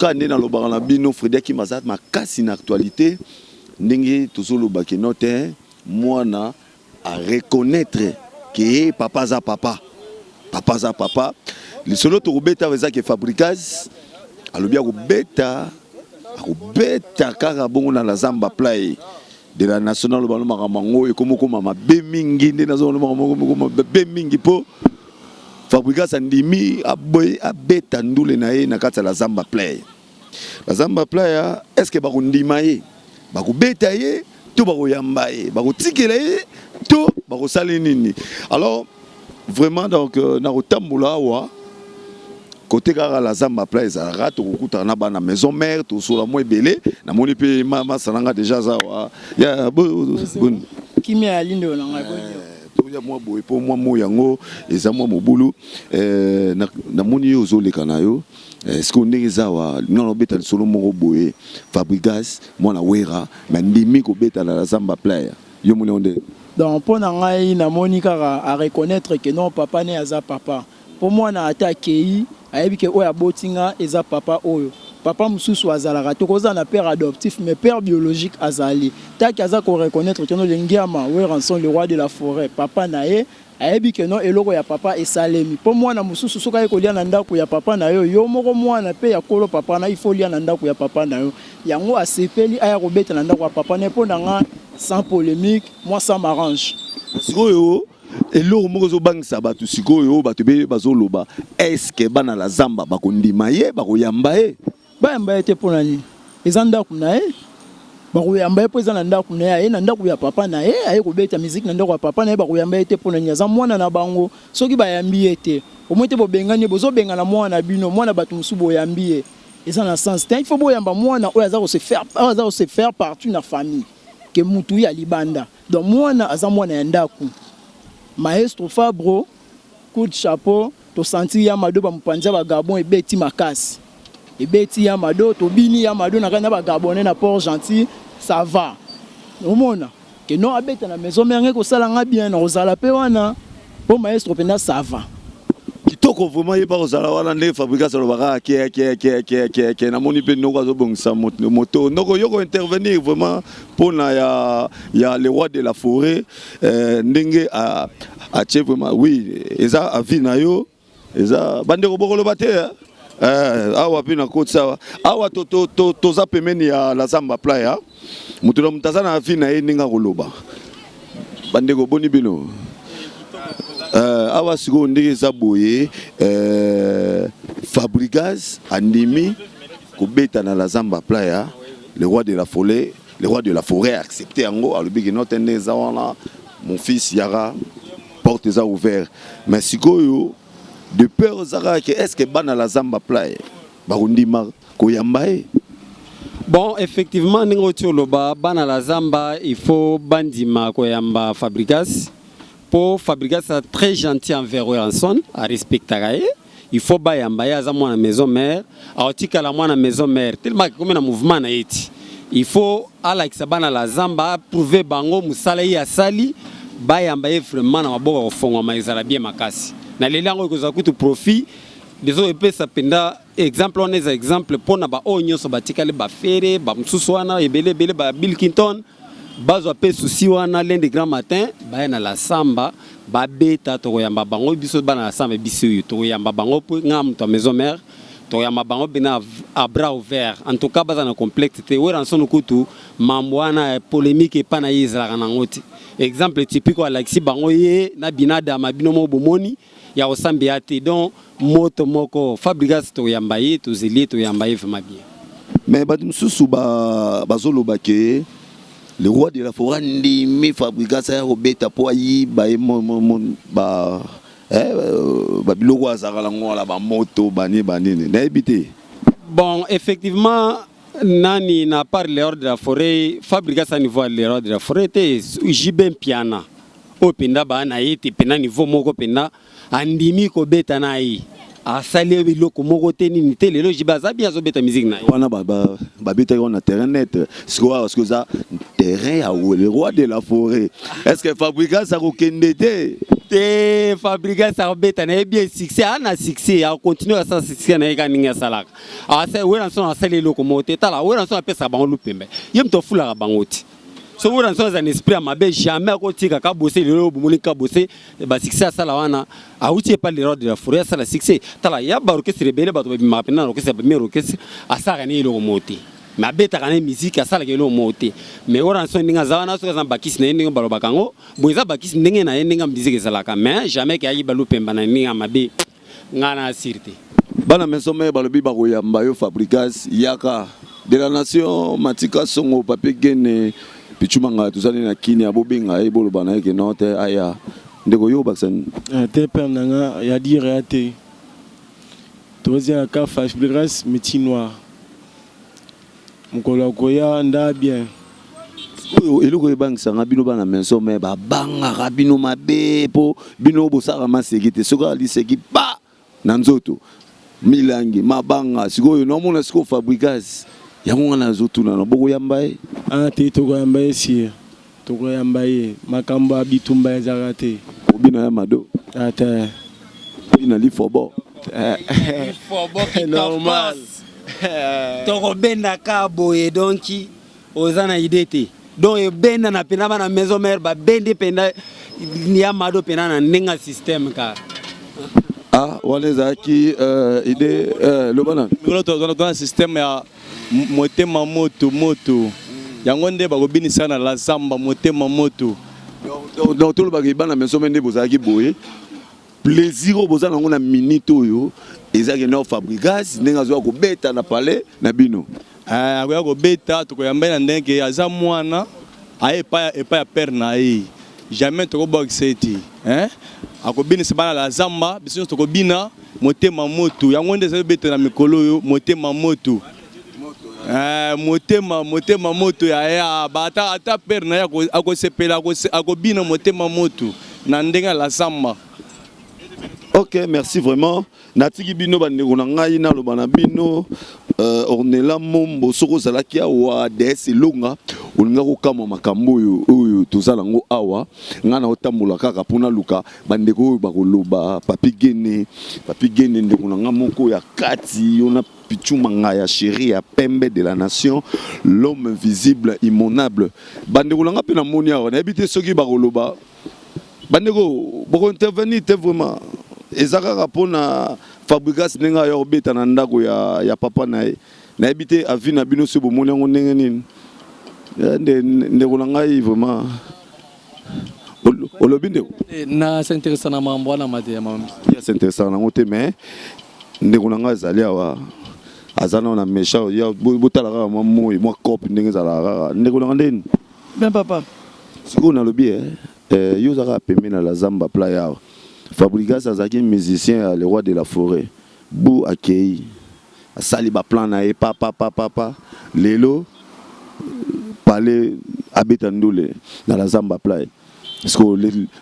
cas né dans le bar na bino Frédéric Kimazat ma casse une actualité ndenge tozolo bakinote moi na à reconnaître que papa za papa le solo to beta veza que fabricage alobia ko beta kaka bongo na la zamba play de la nationale balo makamango e komo ma bemingi nde nazo makamango bemingi po fabricage andimi aboy abeta ndule na ye na kata la zamba play est-ce que ba ko ndima ye ba ko beta ye to ba ko yamba ye ba ko tikela ye to ba ko sala nini. Alors vraiment donc na rotambola wa côté car la zamba place à rat au kuta na bana maison mère tout sur la moi belé na moni pe mama salanga déjà ça wa ya bon qui met à ligne na to ya moi boy pour moi mo yango eza moi mobulu na moni yo zo le kanayo est-ce qu'on est ça wa non beta solo mo boy fabrigas moi na wera mais ndimi ko beta la zamba place yo moni onde donc pour na ngai na moni kara à reconnaître que non papa né aza papa pour moi na attaquer ayebi ke oya botinga eza papa oyo papa mususu azalaka tokoza na père adoptif mais père biologique azali taki aza ko reconnaître que non lengiama we ranson le roi de la forêt papa na ye ayebi ke non eloko ya papa esalemi pour moi na mususu soka ekolia na ndako ya papa na yo moko mwana pe ya kolo papa na ifolia na ndako ya papa na yo yango asepeli aya ko beta na ndako ya papa ne po nga sans polémique moi ça m'arrange sikoyo eloko moko zo bangisa bato sikoyo bato be bazoloba est-ce que bana la zamba bakondima ye bakoyamba ye bayamba ye te mpo nani eza ndako na ye bakoyamba ye mpo eza na ndako na ye na ndako ya papa na ye aye kobeta miziki na ndako ya papa na ye bakoyamba ye te mpo nani aza mwana na bango soki bayambi ye te omoi te bobengani bozobengana mwana bino mwana bato mosusu boyambi ye eza na sens te il faut boyamba mwana oyo aza kose faire partout na famille ke mutu ya libanda donc mwana aza mwana ya ndako. Maestro Fabro, coup de chapeau, to senti Yamado ba mupanja ba Gabon et beti makasi. Et beti Yamado, to bini Yamado na kana ba Gabonais na Port Gentil, ça va. Omona, que non abeta na maison mais ko sala nga bien na ozala pe wana. Pour maestro pena ça va. Kitoko vraiment yeba ozala wana ne fabrication lo baka ke na moni pe noko zo bongisa moto noko yoko intervenir vraiment pour na ya le roi de la forêt ndenge a vraiment oui eza avi na yo eza bande ko bokolo bate awa pina côte sawa awa to za pemeni ya la zamba playa mutu na mutazana avi na ye ninga koloba bande ko boni bino awa siko ndenge za boye Fabregas andimi kobeta na la zamba playa le roi de la forêt a accepté yango alobi que notre ndeza wana mon fils Yara porte za ouvert mais sikoyo de peur zara que est-ce que bana la zamba playa bakondima koyamba e bon effectivement ningo tioloba bana la zamba il faut bandima koyamba Fabregas. Pour Fabregas est très gentil envers Ranson, à respecter. Il faut bayamba ya za mwana maison mère, a otika la mwana maison mère. Tellement que comme un mouvement na iti. Il faut ala kisabana la zamba prouver bango musala ya sali bayamba vraiment na maboka kofonga maizala bien makasi. Na lelango ko kutu profit des autres epesa penda exemple on est exemple pour na ba onyo so batika le ba fere ba msusu wana ebele ba Bill Clinton. Bazo pe souci wana lundi grand matin ba na la samba ba beta to yamba bango biso bana la samba biso to yamba bango po ngam to maison mère to yamba bango bina à bras ouverts en tout cas baza na complexité we ranson kutu mambwana polémique e pana yizala kana ngoti exemple typique Alexis bango ye na binada mabino mo bomoni ya osambi ate donc moto moko Fabregas to yamba ye to zeli to yamba ye vraiment bien mais badum susu bazolo bake le roi de la forêt ndimi Fabregas ya robeta po ayi ba biloko azaka lango la ba moto bani na ebité bon effectivement nani na part l'ordre de la forêt Fabregas à niveau de l'ordre de la forêt te jibem piana o penda ba na yete pena niveau moko penda andimi ko beta na yi asali biloko moko te nini te lelo jibaza bien zo beta musique na wana ba beta on a terrain net parce que ça terrain ya le roi de la forêt est-ce que Fabregas a kokende te te Fabregas arbeta na bien succès ana succès a continuer à ça succès na eka ninga salaka a ça wera son a sali lokomote tala wera son a pesa bango lupembe yem to fula bangoti so wera son un esprit mabe jamais ko tika ka bosser le bomoni ka bosser ba succès à sala wana a uti pas l'erreur de la forêt ça la succès tala ya ba orchestre rebelle ba to ma pena orchestre ba meilleur orchestre a ça ni lokomote ma beta kana musique à sala ke lokomote mais wera son ninga zawana so ka bakis na ninga balo bakango boza bakis ndenge na ninga musique salaka mais jamais ke ayi ba lupemba na ninga mabe ngana asirte bana mesome balobi bakoyamba yo Fabregas yaka de la nation matika songo papier gene pichumanga tuzali na kini abobenga ebolo bana yeke note aya ndeko yo baksan te pernanga ya dire ate tozia ka Fabregas métier noir mukolo koya nda bien oyo eloko ebangisanga bino bana mesome babangaka bino mabe po bino bosaka maseki te soki aliseki ba na nzoto milangi mabanga sikoyo nomona siko Fabregas yango ngana nazotuna na bokoyamba ye te tokoyamba ye si tokoyamba ye makambo ya bitumba ezalaka te obina ya mado ate obina lifobo normal toko benda ka boye donki ozana idete donc benda na pena na maison mère ba bende penda ya mado pena na nenga système ka waneza ki ide le bana dans un système ya motema moto yango nde bakobinisa na la zamba motema moto donc tout le bagay bana mesome nde bozaki boye plaisir bozana ngona minute oyo ezaki no Fabregas ndenga zo ko beta na palais na bino akoya ko beta tokoyamba na ndenge aza mwana epa ya père na ye jamais tokoboxe ti akobinisa bana la zamba biso tokobina motema moto yango nde ezali beta na mikolo oyo motema moto motema moto ya bata ata père na ye akosepela akobina motema moto na ndenge la zamba. Ok, merci vraiment. Natiki bino bandeko na ngai na loba na bino Ornella Mombo soko zalakia wa DS longa olinga ko kama makambo oyo tozala ngo awa ngana otambola kaka pona luka bandeko oyo bakoloba papi gene ndeko na nga moko ya kati yona pichumanga ya chéri ya pembe de la nation l'homme invisible immonable bandeko na nga pe na moni awa na ebite soki bakoloba bandeko boko intervenir te vraiment ezaka pona Fabregas nenga ya obeta na ndako ya papa na ye na ebite avi na bino se bomoni ngo ndenge nini ndeko na ngai vraiment olobi ndeko na s'intéresse na mambo na mate ya mambo ya s'intéresse na ngote mais ndeko na ngai azali awa azana na méchant ya botala ka mamoyi moi cop ndenge zala ndeko na ndeni ben papa siko na lobi yo zaka pembe na la zamba playa Fabregas azaki musicien à le roi de la forêt bou akei asali ba plan na e papa lelo parler abetandole dans la zamba playa parce que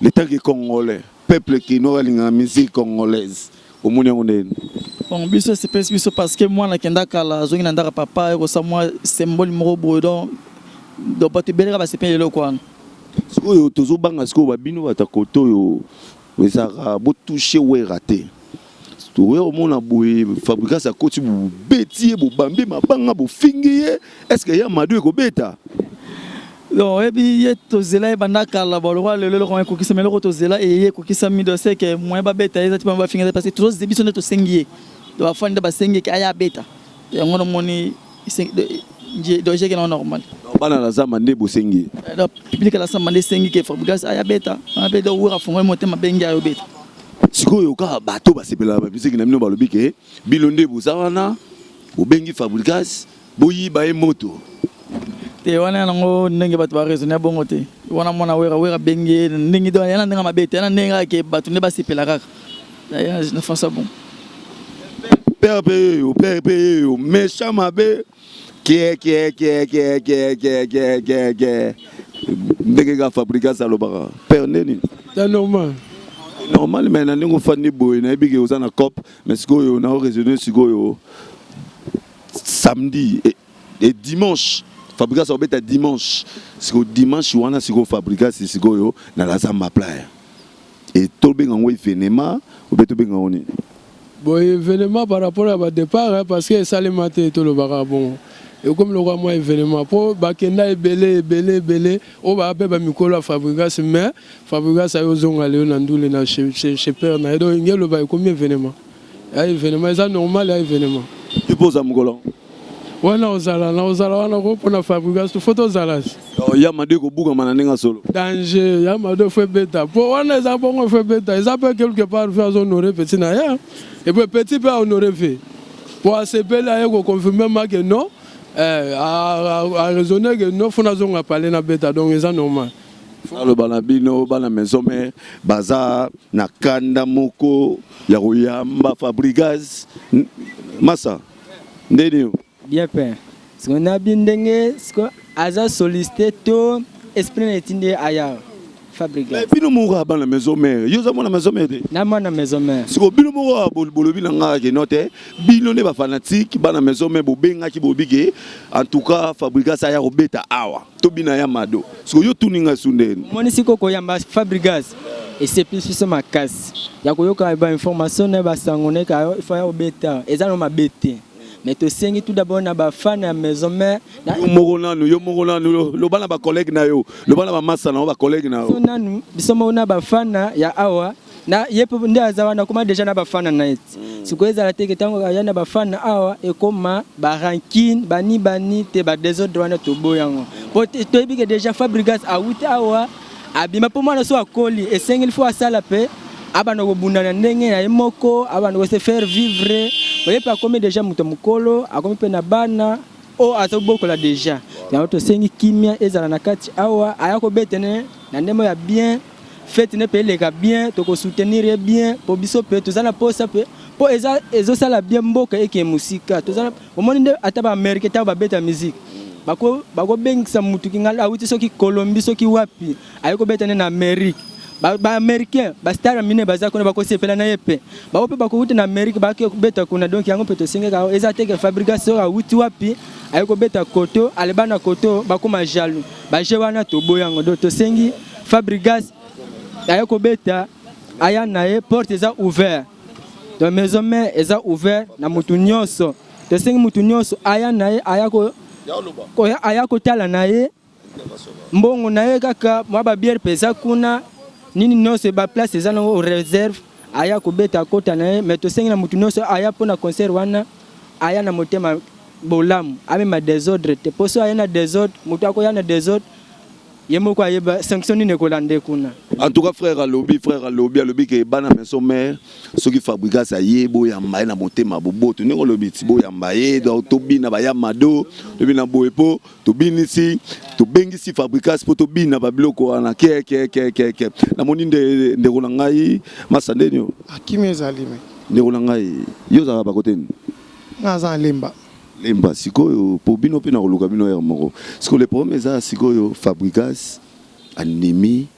l'état congolais peuple qui n'aura la musique congolaise au monde on bon biso c'est biso parce que moi na kenda kala zongi na ndaka papa ko sa moi symbole moko boudon do pas te belera ba c'est le quoi siko tozo banga siko ba bino batakoto yo wezaka bo toucher we raté to we o mona boye Fabregas a koti bu beti bu bambi mabanga bu fingi est-ce que ya madu ko beta non ebi ye to zela banda kala ba le roi le ko ko kisa melo to zela e ye ko kisa mi do se que moi ba beta ezati ba fingi parce que tous des biso to sengi do ba fanda ba sengi ki aya beta ngono moni do je que non normal bana la zamba nde bosengi do public la zamba nde sengi ke Fabregas aya beta abeda wura fongo motema bengi ayo beta sikoyo ka bato basepela ba bisiki na bino balobi ke bilonde bozawana bobengi Fabregas boyiba e moto te wana nango ndenge bato ba raisonner bongo te wana mona wera bengi ndenge do yana ndenge mabeta yana ndenge ke bato ne basepela kaka ya je ne fais ça bon père méchant mabe qui ndenge ga Fabregas alobaka père neni c'est normal normal mais na ndenge fandi boy na ebike ozana cop mais sikoyo na raisonner sikoyo samedi et dimanche Fabregas obeta dimanche siko dimanche wana siko Fabregas sikoyo na la zamba playa et tout bien en événement ou bien tout bien en est. Bon, événement par rapport à mon départ, hein, parce que ça les maté tout le bar bon. Et comme le roi moi événement pour bakenda belé on va appeler ba mikolo Fabregas mais Fabregas a osé aller na ndule na chez père na donc ngelo ba combien événement. Un événement ça normal un événement. Tu poses à Mugolo. Wana ozala wana ko pona Fabregas tu photo zala. Ya made ko buka mananenga solo. Danger, ya made fait bêta. Pour wana ça pour on fait bêta, ça peut quelque part faire honorer petit na ya. Et puis petit peut honorer fait. Pour ACP là il faut confirmer que non. À raisonner que non, faut nous parler na bêta donc c'est normal. Le banabino bana maison mais baza na kanda moko ya Royamba Fabregas massa ndeni bien père ce qu'on a bien dengue ce que aza sollicité to esprit netinde aya Fabregas mais bino moko bana maison mère yo za mona maison mère na mona maison mère ce que bino moko bolobi na nga ke note bino ne ba fanatique bana maison mère bobenga ki bobike en tout cas Fabregas aya robeta awa to bina ya mado ce que yo tuninga sundeni moni siko ko yamba Fabregas et c'est plus sur ma casse ya ko yoka ba information na ba sangone ka fa obeta eza no mabete mais to sengi tout d'abord na ba fan ya maison mère yo moko nanu lo bana ba collègue na yo lo bana ba massa na ba collègue na yo nanu bisomo na ba fan ya awa na yepo nde azawana kuma déjà na ba fan na net sikoeza la teke tango ya na ba fan awa e koma ba ranking bani te ba désordre wana to boyango po to ebike déjà Fabregas a wuta awa abima po mwana so akoli et 5000 fois sala pe abana ko bundana ndenge ya moko abana ko se faire vivre oye pa comme déjà muto mukolo akomi pe na bana o azobokola déjà ya to sengi kimia ezala na kati awa ayako betene na ndemo ya bien fête ne pe leka bien to ko soutenir bien po biso pe to zala posa pe po ezo sala bien mboka eke musika to zala omoni nde ataba America ta ba beta musique bako bengisa mutu kingala awiti soki Colombie soki wapi ayiko betene na America ba américain ba star mine baza kona bako sepela na yepe ba ope bako wuti na America ba ke beta kuna donc yango peto singa ka eza teke Fabregas so awuti wapi ayiko beta koto alebana koto bako majalu ba je wana to boyango do to sengi Fabregas ayiko beta aya nae porte eza ouvert donc maison mère eza ouvert na mutu nyonso to sengi mutu nyonso aya nae ayako tala nae mbongo nae kaka mwa ba bière pesa kuna nini nyonso ba place eza na réserve aya ko beta kota nae mais to sengi na mutu nyonso aya pona concert wana aya na motema bolamu ame ma désordre te poso aya na désordre mutu ako ya na désordre yemo kwa yeba sanction ni ko lande kuna en tout cas frère alobi ke bana maison mère soki Fabregas ayebo ya mbaye na motema boboto ndeko lobi tibo ya mbaye do to bina ba ya mado to bina boepo to binisi to bengisi Fabregas po to bina ba biloko wana ke na moni ndeko na ngai masandeni akimi ezalime ndeko na ngai yo za ba koteni ngaza lemba lemba sikoyo po bino pe na koluka bino ya moko siko le problème eza sikoyo Fabregas anemi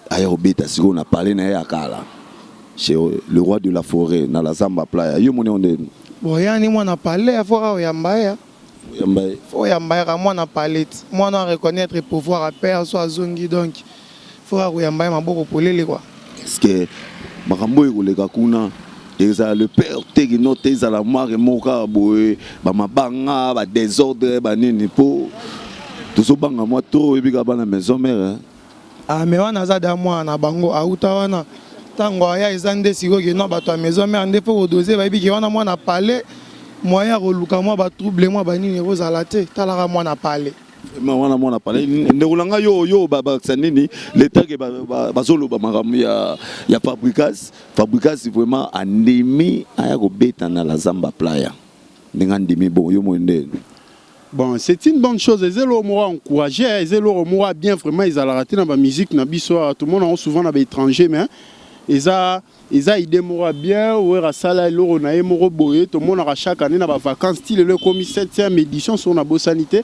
aya obeta siko na parler na ya kala chez le roi de la forêt na la Zamba playa yo moni onde boyani mwana parler afora oyambaya oyambaya mwana parler mwana reconnaître pouvoir à père soit zongi donc fora oyambaya maboko polele quoi est-ce que makambo ekoleka kuna eza le père tegi note eza la mare moka boye ba mabanga ba désordre ba nini po tozo banga moi to ebika bana maison mère mais wana za da mwana bango auta wana tango aya eza nde sikoki no bato ya maison mère nde fo doser ba ebiki wana mwana parler moya koluka mwa ba trouble mwa ba nini kozala te talaka mwana parler wana mwana parler ndekulanga yo ba sanini l'état ke bazoloba makambo ya Fabregas vraiment andemi aya ko beta na la Zamba playa ndinga ndimi bon yo mwende. Bon, c'est une bonne chose. Les élèves m'ont encouragé, les élèves m'ont bien vraiment, ils ont raté dans la musique, dans la tout le monde a souvent dans l'étranger, mais ils ont idée m'ont bien, ou à sala l'euro na m'ont boyé, tout le monde a chaque année dans les vacances, style le commis 7e édition sur la sanité,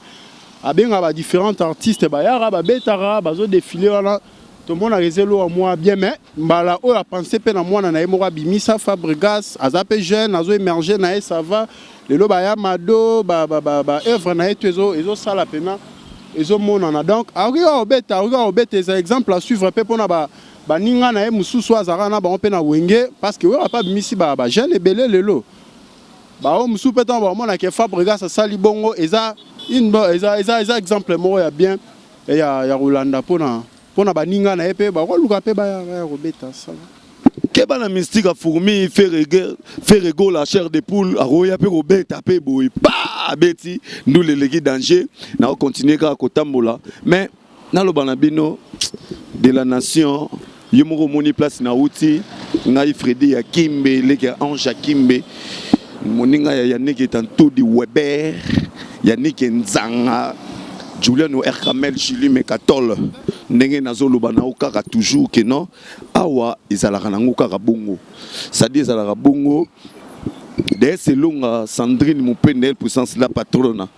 a bien à différents artistes, bayara, betara, bazo défilé voilà. Tout le monde a réservé à moi bien, mais la on a pensé que moi na m'ont bimisa Fabregas, azapé jeune, azo émergé na ça va. Les lobaya mado œuvre na ezo sala pena ezo monana donc ariga obeta des exemples à suivre pe pona ba baninga na ye mususu azaka na bango pe na wenge parce que oyo apa bimisi ba jeune ebele lelo ba o mususu pe tan ba mona ke Fabregas asali bongo eza eza exemple moko ya bien ya Rolanda pona baninga na ye pe ba luka pe ba robeta ça Keba na mystique a fourmi fait rego la chair de poule a roya pe robeta pe boy pa beti nous les légui danger na continuer ka kotambola mais na lo banabino de la nation yemoko moni place na outi ngai Freddy ya Kimbe leke Ange Kimbe moninga ya Yannick tanto di Weber Yannick Nzanga Julian Erkamel Chili Mekatol ndenge nazoloba na okaka toujours que non awa ezalaka nango kaka bongo c'est-à-dire ezalaka bongo de selonga Sandrine Mupendel puissance la patronne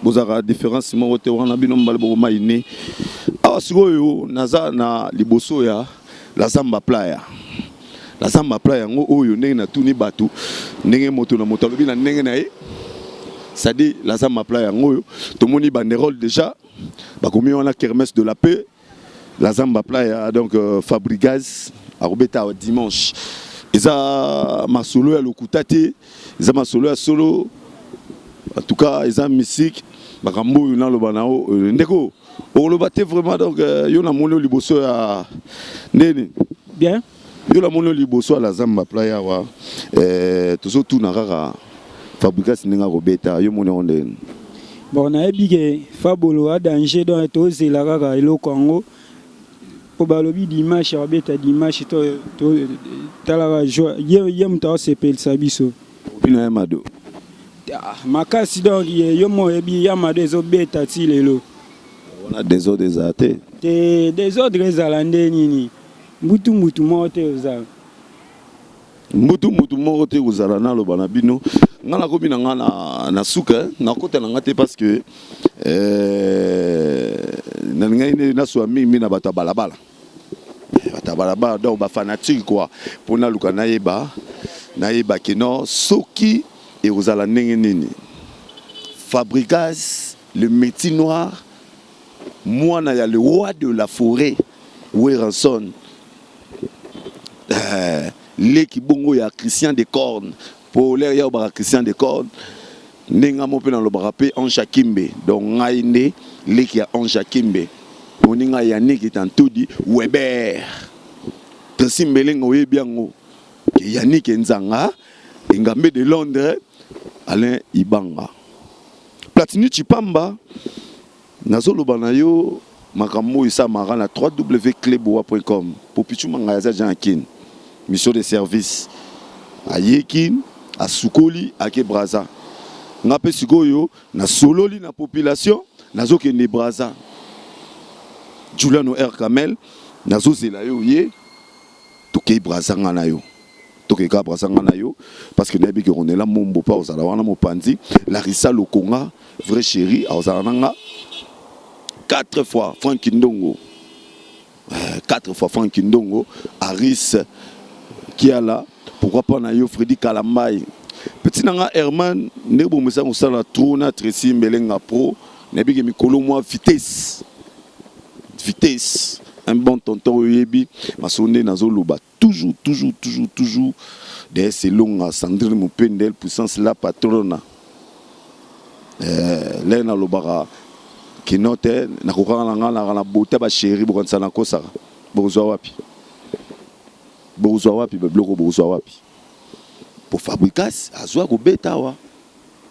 bozaka différence mo te wana bino mbala boko maine awa sikoyo naza na liboso ya la Zamba Playa ngo oyo ndenge na tuni batu ndenge moto na moto lobi na ndenge na ye c'est-à-dire la Zamba Playa ngoyo tomoni banderole déjà bakomi wana kermesse de la paix la Zamba Playa donc Fabregas a robeta dimanche eza masolo ya lokutati eza masolo ya solo en tout cas eza musique bakambo yo na loba nao ndeko oloba te vraiment donc yo na moni liboso ya ndeni bien yo la moni liboso la Zamba Playa wa tozo tuna kaka Fabregas ninga robeta yo moni onde bon na ebige Fabolo a danger dans tozela kaka eloko yango po balobi dimanche robeta dimanche to talaka joie ye mta sepelisa biso bina mado makasi donc yo mo ebi ya mado ezobeta ti lelo on a des ordres athées des ordres ezalande nini mutu mo te ozala mutu moko te ozala na loba na bino ngana komi na ngana na suka na kota na ngate parce que na ngai na so mi na bata balabala donc ba fanatique quoi pour na luka na yeba keno soki et ozala ndenge nini Fabregas le métier noir mwana ya le roi de la forêt Weranson leki bongo ya Christian de Corne pour l'air ya ba Christian de Corne ninga mo pe na lo barape Ange Kimbe donc ngai ne leki ya Ange Kimbe moninga ya Yannick tantudi Weber tesimbele ngoye biango ke Yannick Nzanga Ngambe de Londres Alain Ibanga Platini Chipamba nazoloba na yo makambo isa mara na www.cleboa.com pour pichu manga ya Jean Kin mission de service a Yekin a Sukoli a ke Braza ngape sikoyo na sololi na population nazokende Braza Juliano Erkamel nazozela yo ye toke Braza ngana yo toke ka Braza ngana yo parce que nabi que on est là mombo pa ozala wana mopandi Larissa Lokonga vrai chéri ozala nanga 4 fois Frank Ndongo 4 fois Frank Ndongo Aris qui est là pourquoi pas na yo Freddy Kalambai petit nanga Herman nebo musa musala tourna Tracy Melenga pro nabi que mikolo moi vitesse un bon tonton yebi masonde nazoloba toujours des selonga Sandrine Mupendel puissance la patronne lena lobara kinote na kokanga na bota ba chéri bokansa na kosaka bozwa wapi bloko bozwa wapi pour Fabregas azwa ko beta wa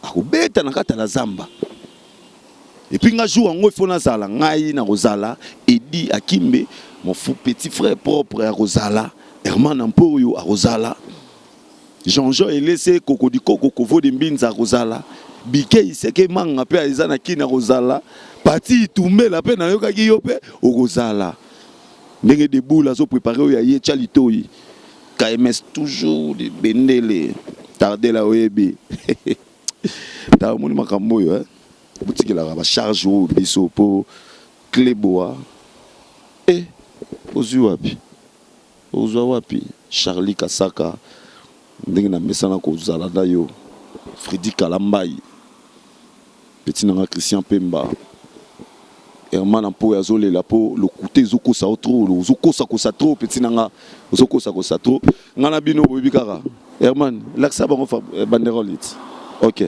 akobeta na kata la Zamba et puis nga jour ngo ifona zala ngai na Rosala Edi Akimbe mon fou petit frère propre à Rosala Herman Ampoyo à Rosala Jean-Jean elese kokodiko kokovo de mbinza Rosala bike iseke manga pe azana kina Rosala parti tumbe la pe na yoka ki yo pe o Rosala ndenge de boula zo préparer ya ye chalitoyi KMS toujours de bendele tarder la oyebi ta moni makambo yo boutique la ba charge o biso po Cleboa ozwa wapi Charlie Kasaka ndenge na mesana ko zala da yo Freddy Kalambai petit nanga Christian Pemba Herman ampo yazole la po le côté zoko sa trop le zoko sa trop petit nanga zoko sa trop ngana bino bibikara Herman l'axa bango banderole. OK.